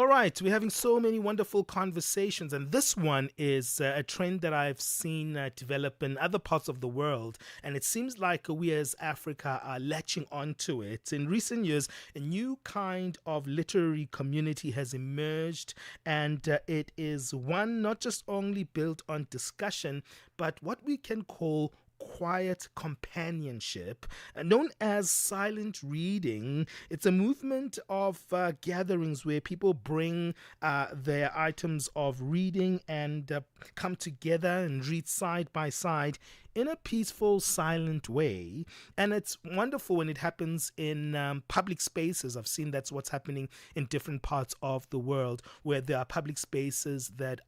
All right, we're having so many wonderful conversations, and this one is a trend that I've seen develop in other parts of the world, and it seems like we as Africa are latching onto it. In recent years, a new kind of literary community has emerged, and it is one not just only built on discussion, but what we can call quiet companionship, known as silent reading. It's a movement of gatherings where people bring their items of reading and come together and read side by side in a peaceful, silent way. And it's wonderful when it happens in public spaces. I've seen that's what's happening in different parts of the world where there are public spaces that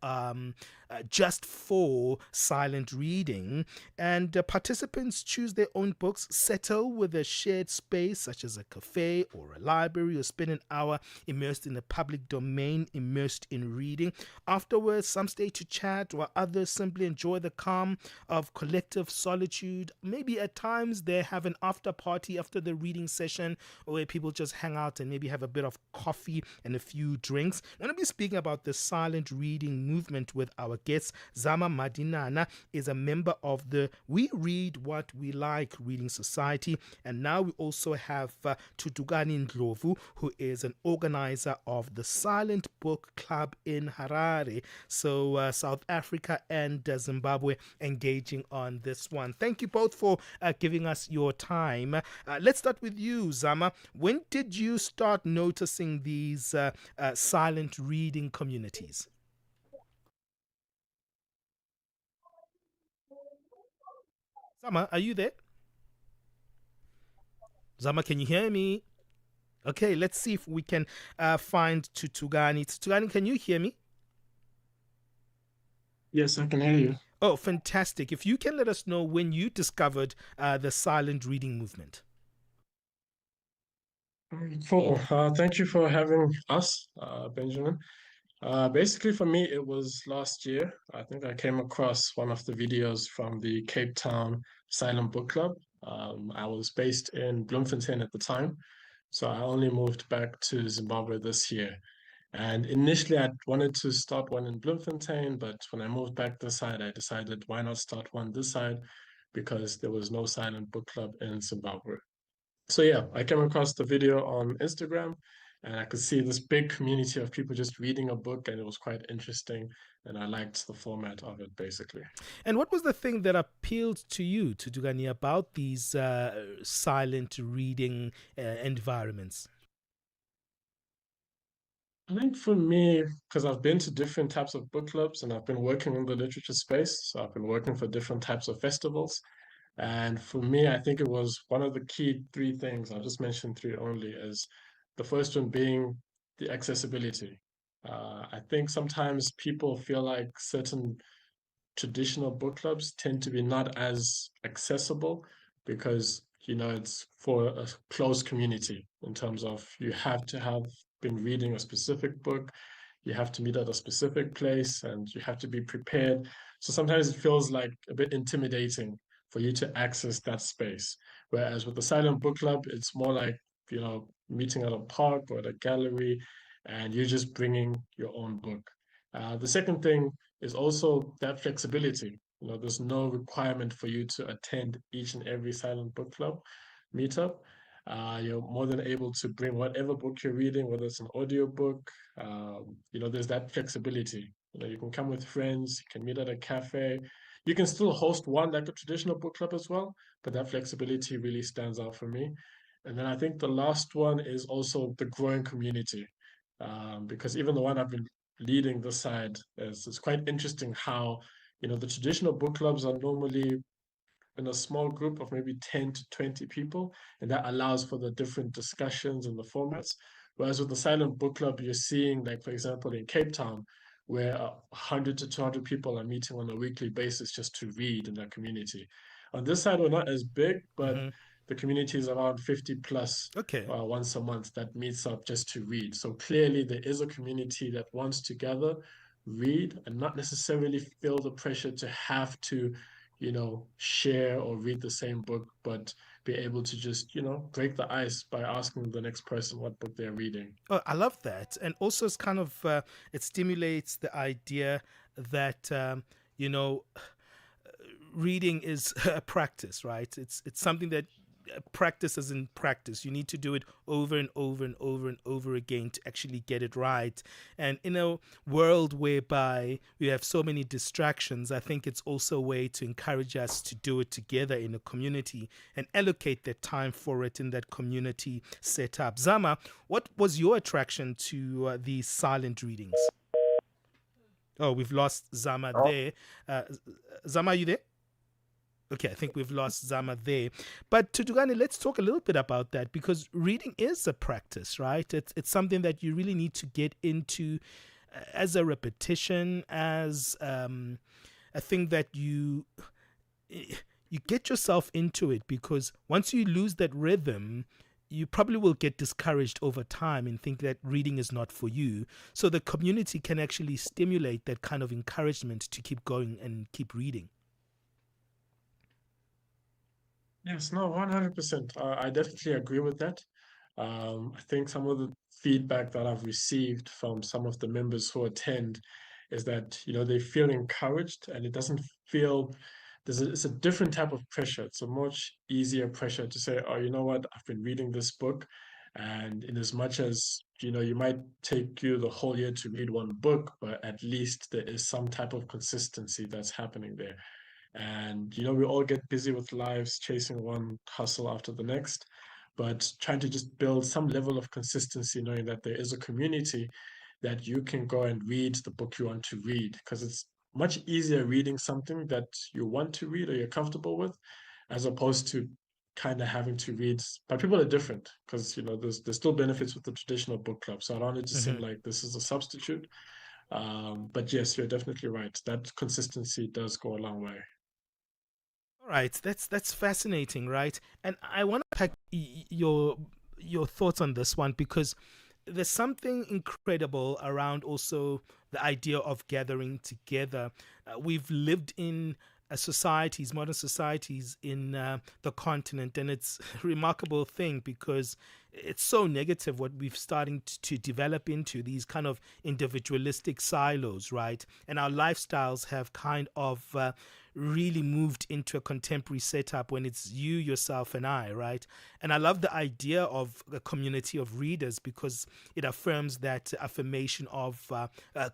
just for silent reading. And participants choose their own books, settle with a shared space such as a cafe or a library, or spend an hour immersed in the public domain, immersed in reading. Afterwards, some stay to chat while others simply enjoy the calm of collective solitude. Maybe at times they have an after party after the reading session where people just hang out and maybe have a bit of coffee and a few drinks. I'm going to be speaking about the silent reading movement with our guest. Zama Madinana is a member of the We Read What We Like Reading Society, and now we also have Thuthukani Ndlovu, who is an organizer of the Silent Book Club in Harare. So South Africa and Zimbabwe engaging on this one. Thank you both for giving us your time. Let's start with you, Zama. When did you start noticing these silent reading communities? Zama, are you there? Zama, can you hear me? Okay, let's see if we can find Thuthukani. Thuthukani, can you hear me? Yes, I can hear you. Oh, fantastic. If you can let us know when you discovered the silent reading movement. Cool. Thank you for having us, Benjamin. Basically, for me, it was last year. I think I came across one of the videos from the Cape Town Silent Book Club. I was based in Bloemfontein at the time, so I only moved back to Zimbabwe this year. And initially, I wanted to start one in Bloemfontein, but when I moved back this side, I decided why not start one this side because there was no silent book club in Zimbabwe. So yeah, I came across the video on Instagram and I could see this big community of people just reading a book and it was quite interesting and I liked the format of it basically. And what was the thing that appealed to you, Thuthukani, about these silent reading environments? I think for me, because I've been to different types of book clubs and I've been working in the literature space, so I've been working for different types of festivals. And for me, I think it was one of the key three things, I'll just mention three only, is the first one being the accessibility. I think sometimes people feel like certain traditional book clubs tend to be not as accessible because, it's for a closed community in terms of you have to have been reading a specific book, you have to meet at a specific place, and you have to be prepared. So sometimes it feels like a bit intimidating for you to access that space. Whereas with the silent book club, it's more like, meeting at a park or at a gallery, and you're just bringing your own book. The second thing is also that flexibility. There's no requirement for you to attend each and every silent book club meetup. You're more than able to bring whatever book you're reading, whether it's an audio book. There's that flexibility. You can come with friends, you can meet at a cafe. You can still host one like a traditional book club as well, but that flexibility really stands out for me. And then I think the last one is also the growing community. Because even the one I've been leading this side is it's quite interesting how, the traditional book clubs are normally in a small group of maybe 10 to 20 people, and that allows for the different discussions and the formats. Whereas with the silent book club, you're seeing, like, for example, in Cape Town, where 100 to 200 people are meeting on a weekly basis just to read in that community. On this side, we're not as big, but Mm-hmm. the community is around 50 plus Okay. once a month that meets up just to read. So clearly, there is a community that wants to gather, read, and not necessarily feel the pressure to have to share or read the same book, but be able to just, break the ice by asking the next person what book they're reading. Oh, I love that. And also, it's kind of, it stimulates the idea that, you know, reading is a practice, right? It's something that practice as in practice. You need to do it over and over and over and over again to actually get it right. And in a world whereby we have so many distractions, I think it's also a way to encourage us to do it together in a community and allocate that time for it in that community setup. Zama, what was your attraction to these silent readings? Oh, we've lost Zama there. Zama, are you there? Okay, I think we've lost Zama there. But Thuthukani, let's talk a little bit about that, because reading is a practice, right? It's something that you really need to get into as a repetition, as a thing that you get yourself into it, because once you lose that rhythm, you probably will get discouraged over time and think that reading is not for you. So the community can actually stimulate that kind of encouragement to keep going and keep reading. Yes, no, 100%. I definitely agree with that. I think some of the feedback that I've received from some of the members who attend is that, they feel encouraged, and it doesn't feel it's a different type of pressure. It's a much easier pressure to say, oh, you know what, I've been reading this book, and in as much as, you might take you the whole year to read one book, but at least there is some type of consistency that's happening there. And, we all get busy with lives, chasing one hustle after the next, but trying to just build some level of consistency, knowing that there is a community that you can go and read the book you want to read. Because it's much easier reading something that you want to read or you're comfortable with, as opposed to kind of having to read. But people are different, because, there's still benefits with the traditional book club. So I don't want it to seem Mm-hmm. like this is a substitute. But yes, you're definitely right. That consistency does go a long way. All right, that's fascinating, right? And I want to pack your thoughts on this one, because there's something incredible around also the idea of gathering together. We've lived in societies, modern societies in the continent, and it's a remarkable thing because it's so negative what we've starting to develop into these kind of individualistic silos, right? And our lifestyles have kind of really moved into a contemporary setup when it's you, yourself, and I, right? And I love the idea of a community of readers because it affirms that affirmation of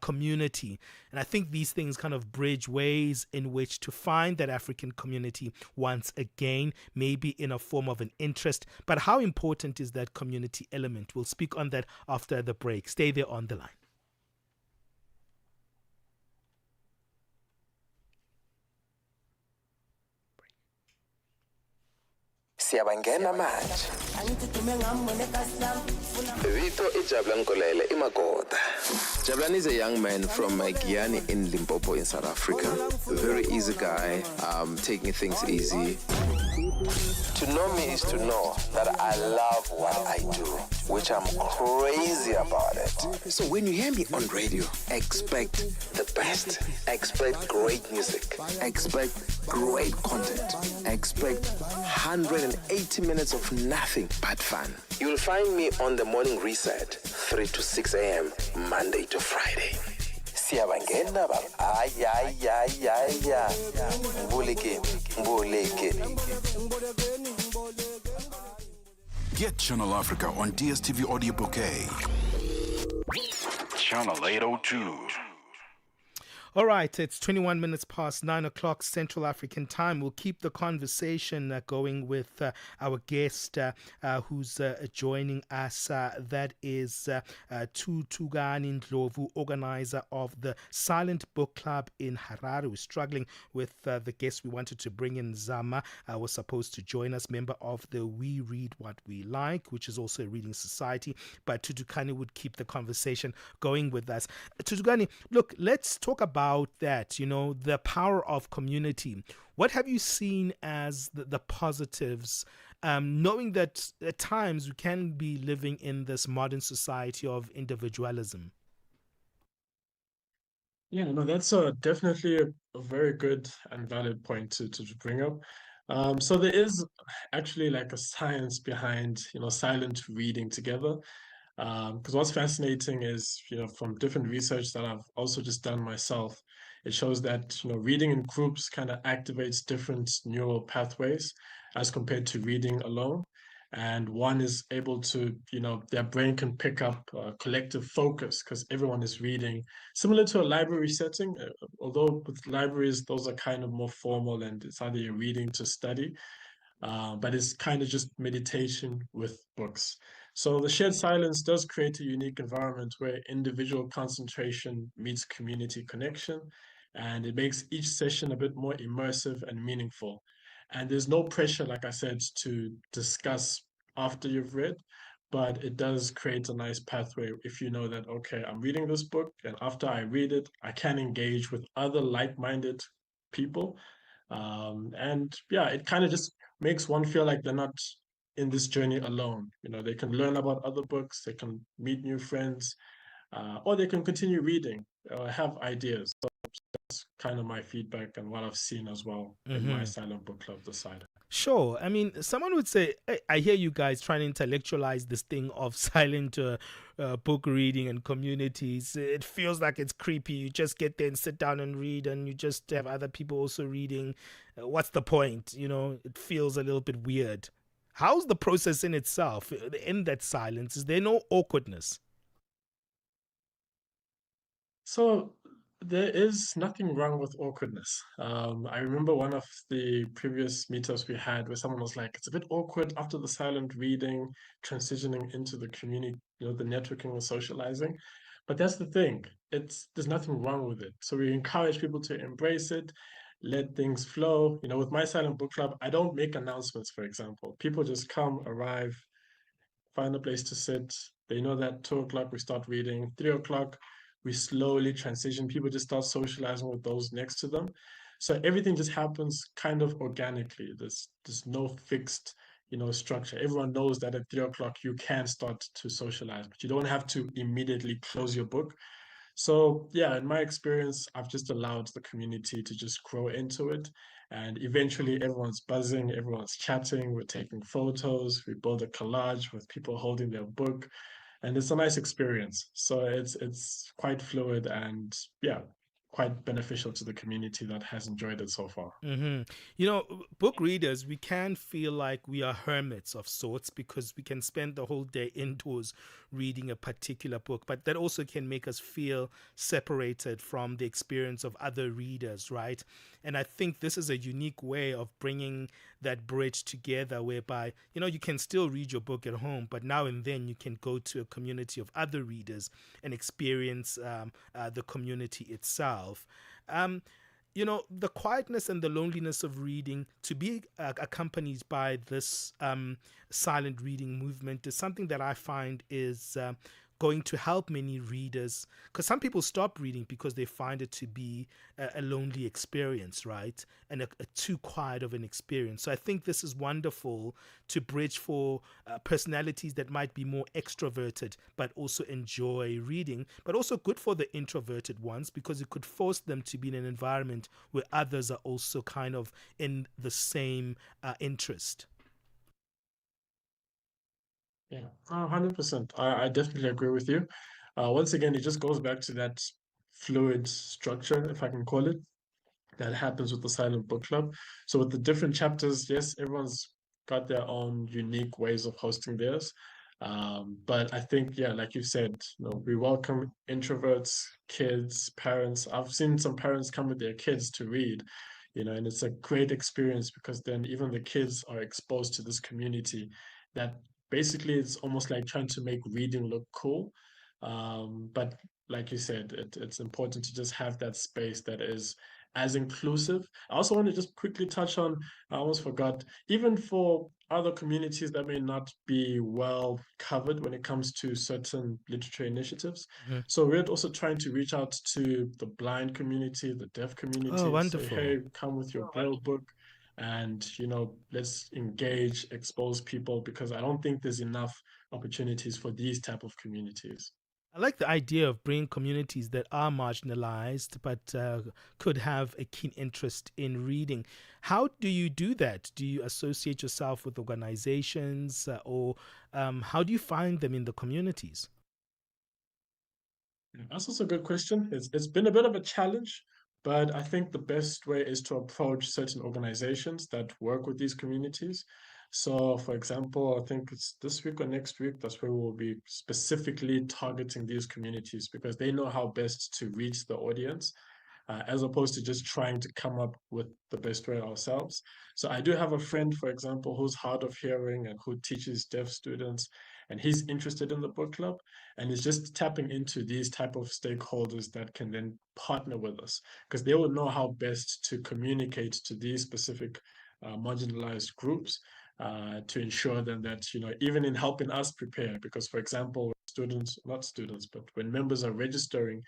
community. And I think these things kind of bridge ways in which to find that African community once again, maybe in a form of an interest. But how important is that community element? We'll speak on that after the break. Stay there on the line. Siyabangena manje. Vito Jablan Kolele Imakota. Jablan is a young man from Guyana in Limpopo in South Africa. A very easy guy, taking things easy. To know me is to know that I love what I do, which I'm crazy about it. So when you hear me on radio, expect the best. Expect great music. Expect great content. Expect 180 minutes of nothing but fun. You'll find me on the morning reset, 3 to 6 a.m., Monday to Friday. Siyabangena baba. Ay. Mbuleke. Get Channel Africa on DSTV Audio Bouquet. Channel 802. All right, it's 21 minutes past 9 o'clock Central African time. We'll keep the conversation going with our guest who's joining us. That is Thuthukani Ndlovu, organizer of the Silent Book Club in Harare. We're struggling with the guest we wanted to bring in. Zama was supposed to join us, member of the We Read What We Like, which is also a reading society. But Thuthukani would keep the conversation going with us. Thuthukani, look, let's talk about that, the power of community. What have you seen as the positives, knowing that at times we can be living in this modern society of individualism? Yeah, no, that's definitely a very good and valid point to bring up. So there is actually like a science behind, silent reading together. Because what's fascinating is, from different research that I've also just done myself, it shows that, reading in groups kind of activates different neural pathways as compared to reading alone. And one is able to, their brain can pick up collective focus because everyone is reading, similar to a library setting. Although with libraries, those are kind of more formal and it's either you're reading to study, but it's kind of just meditation with books. So the shared silence does create a unique environment where individual concentration meets community connection, and it makes each session a bit more immersive and meaningful. And there's no pressure, like I said, to discuss after you've read, but it does create a nice pathway if you know that, okay, I'm reading this book, and after I read it, I can engage with other like minded people. And yeah, it kind of just makes one feel like they're not in this journey alone. They can learn about other books, they can meet new friends, or they can continue reading or have ideas. So that's kind of my feedback and what I've seen as well in my Hmm. silent book club this side. Sure. I mean, someone would say, I hear you guys trying to intellectualize this thing of silent book reading and communities. It feels like it's creepy. You just get there and sit down and read, and you just have other people also reading. What's the point? It feels a little bit weird. How's the process in itself, in that silence? Is there no awkwardness? So there is nothing wrong with awkwardness. I remember one of the previous meetups we had where someone was like, it's a bit awkward after the silent reading, transitioning into the community, the networking and socializing. But that's the thing. There's nothing wrong with it. So we encourage people to embrace it, let things flow. With my silent book club, I don't make announcements, for example. People just come, arrive, find a place to sit. They know that 2 o'clock we start reading, 3 o'clock we slowly transition. People just start socializing with those next to them. So everything just happens kind of organically. There's no fixed, structure. Everyone knows that at 3 o'clock you can start to socialize, but you don't have to immediately close your book. So yeah, in my experience, I've just allowed the community to just grow into it. And eventually everyone's buzzing, everyone's chatting, we're taking photos, we build a collage with people holding their book, and it's a nice experience. So it's quite fluid and yeah, quite beneficial to the community that has enjoyed it so far. Hmm. Book readers, we can feel like we are hermits of sorts because we can spend the whole day indoors reading a particular book, but that also can make us feel separated from the experience of other readers, right? And I think this is a unique way of bringing that bridge together whereby, you can still read your book at home, but now and then you can go to a community of other readers and experience the community itself. Um, the quietness and the loneliness of reading to be accompanied by this silent reading movement is something that I find is going to help many readers, because some people stop reading because they find it to be a lonely experience, right? And a too quiet of an experience. So I think this is wonderful to bridge for personalities that might be more extroverted but also enjoy reading, but also good for the introverted ones because it could force them to be in an environment where others are also kind of in the same interest. Yeah, 100%. I definitely agree with you. Once again, it just goes back to that fluid structure, if I can call it, that happens with the silent book club. So with the different chapters, yes, everyone's got their own unique ways of hosting theirs. But I think, yeah, like you said, we welcome introverts, kids, parents. I've seen some parents come with their kids to read, and it's a great experience because then even the kids are exposed to this community that basically it's almost like trying to make reading look cool. But like you said, it's important to just have that space that is as inclusive. I also want to just quickly touch on, I almost forgot, even for other communities that may not be well covered when it comes to certain literature initiatives. Mhm. So we're also trying to reach out to the blind community, the deaf Oh, community, say, wonderful. hey, come with your braille book and let's engage, expose people because I don't think there's enough opportunities for these type of communities. I like the idea of bringing communities that are marginalized but could have a keen interest in reading. How do you do that? Do you associate yourself with organizations or how do you find them in the communities? Yeah, that's also a good question. It's been a bit of a challenge, but I think the best way is to approach certain organizations that work with these communities. So, for example, I think it's this week or next week, that's where we'll be specifically targeting these communities because they know how best to reach the audience as opposed to just trying to come up with the best way ourselves. So I do have a friend, for example, who's hard of hearing and who teaches deaf students, and he's interested in the book club, and he's just tapping into these type of stakeholders that can then partner with us because they will know how best to communicate to these specific marginalized groups to ensure then that even in helping us prepare, because for example, students, not students, but when members are registering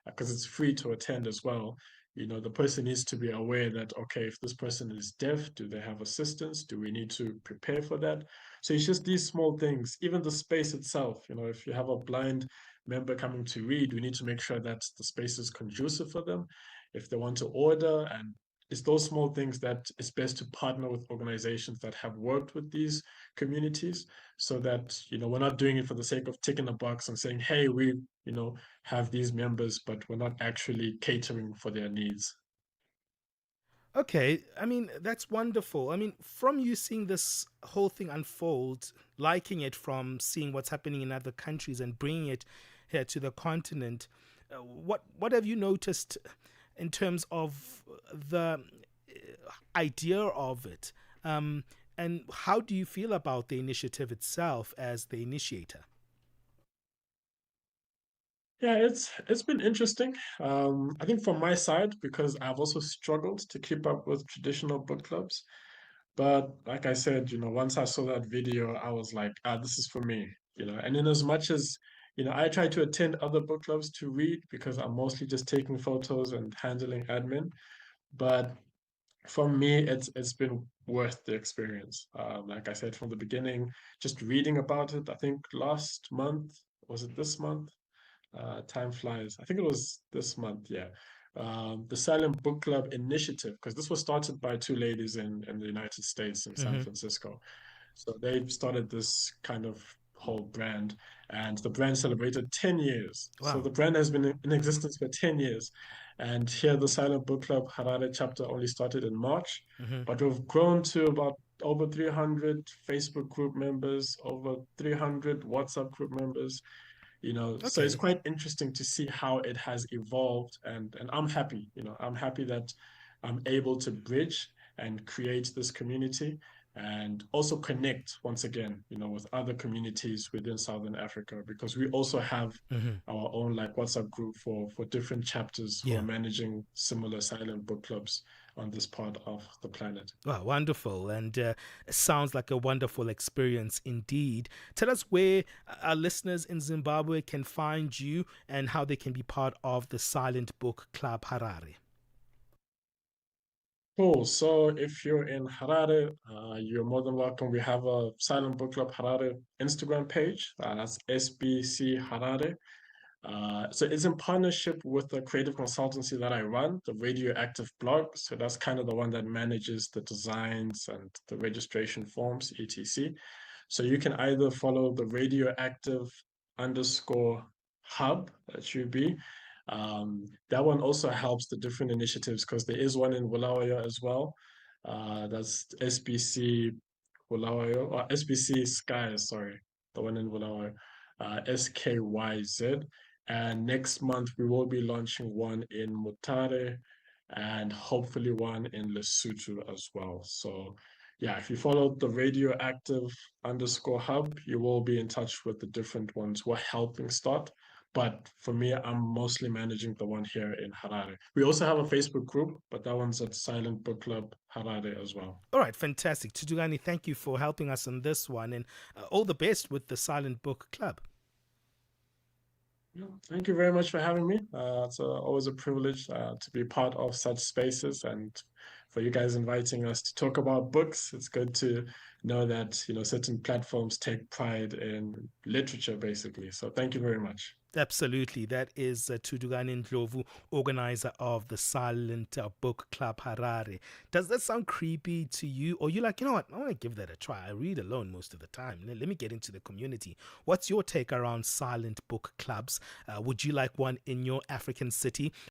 because it's free to attend as well. The person needs to be aware that, okay, if this person is deaf, do they have assistance? Do we need to prepare for that? So it's just these small things, even the space itself. If you have a blind member coming to read, we need to make sure that the space is conducive for them. If they want to order, and it's those small things that it's best to partner with organizations that have worked with these communities so that we're not doing it for the sake of ticking a box and saying, hey, we have these members, but we're not actually catering for their needs. Okay, I mean, that's wonderful. I mean, from you seeing this whole thing unfold, liking it from seeing what's happening in other countries and bringing it here to the continent, what have you noticed in terms of the idea of it? And how do you feel about the initiative itself as the initiator? Yeah, it's been interesting. I think from my side, because I've also struggled to keep up with traditional book clubs. But like I said, once I saw that video, I was like, this is for me. And in as much as, I try to attend other book clubs to read because I'm mostly just taking photos and handling admin. But for me, it's been worth the experience. Like I said from the beginning, just reading about it. I think last month, was it this month? Time flies. I think it was this month, yeah. The Silent Book Club initiative, because this was started by two ladies in the United States in San Hmm. Francisco. So they've started this kind of whole brand, and the brand celebrated 10 years. So Wow. the brand has been in existence for 10 years. And here, the Silent Book Club Harare chapter only started in March, Hmm. but we've grown to about over 300 Facebook group members, over 300 WhatsApp group members. So it's Okay. quite interesting to see how it has evolved, and I'm happy. I'm happy that I'm able to bridge and create this community and also connect once again with other communities within Southern Africa, because we also have Hmm. our own like WhatsApp group for different chapters who are Yeah. managing similar silent book clubs on this part of the planet. Wow, wonderful. And it sounds like a wonderful experience indeed. Tell us where our listeners in Zimbabwe can find you and how they can be part of the Silent Book Club Harare. Cool. So if you're in Harare, you're more than welcome. We have a Silent Book Club Harare Instagram page. That's SBC Harare. So it's in partnership with the creative consultancy that I run, the Radioactive blog. So that's kind of the one that manages the designs and the registration forms, etc. So you can either follow the Radioactive underscore hub, that should be. That one also helps the different initiatives because there is one in Bulawayo as well. That's SBC Bulawayo, or SBC Sky, sorry, the one in Bulawayo, SKYZ. And next month we will be launching one in Mutare and hopefully one in Lesotho as well. So yeah, if you follow the radioactive underscore hub, you will be in touch with the different ones we're helping start. But for me, I'm mostly managing the one here in Harare. We also have a Facebook group, but that one's at Silent Book Club Harare as well. All right, fantastic. Thuthukani, thank you for helping us on this one and all the best with the Silent Book Club. Yeah, thank you very much for having me. It's always a privilege to be part of such spaces, and for you guys inviting us to talk about books. It's good to know that certain platforms take pride in literature, basically. So thank you very much. Absolutely. That is Thuthukani Ndlovu, organizer of the Silent Book Club Harare. Does that sound creepy to you? Or you like, you know what, I want to give that a try. I read alone most of the time. Let me get into the community. What's your take around silent book clubs? Would you like one in your African city?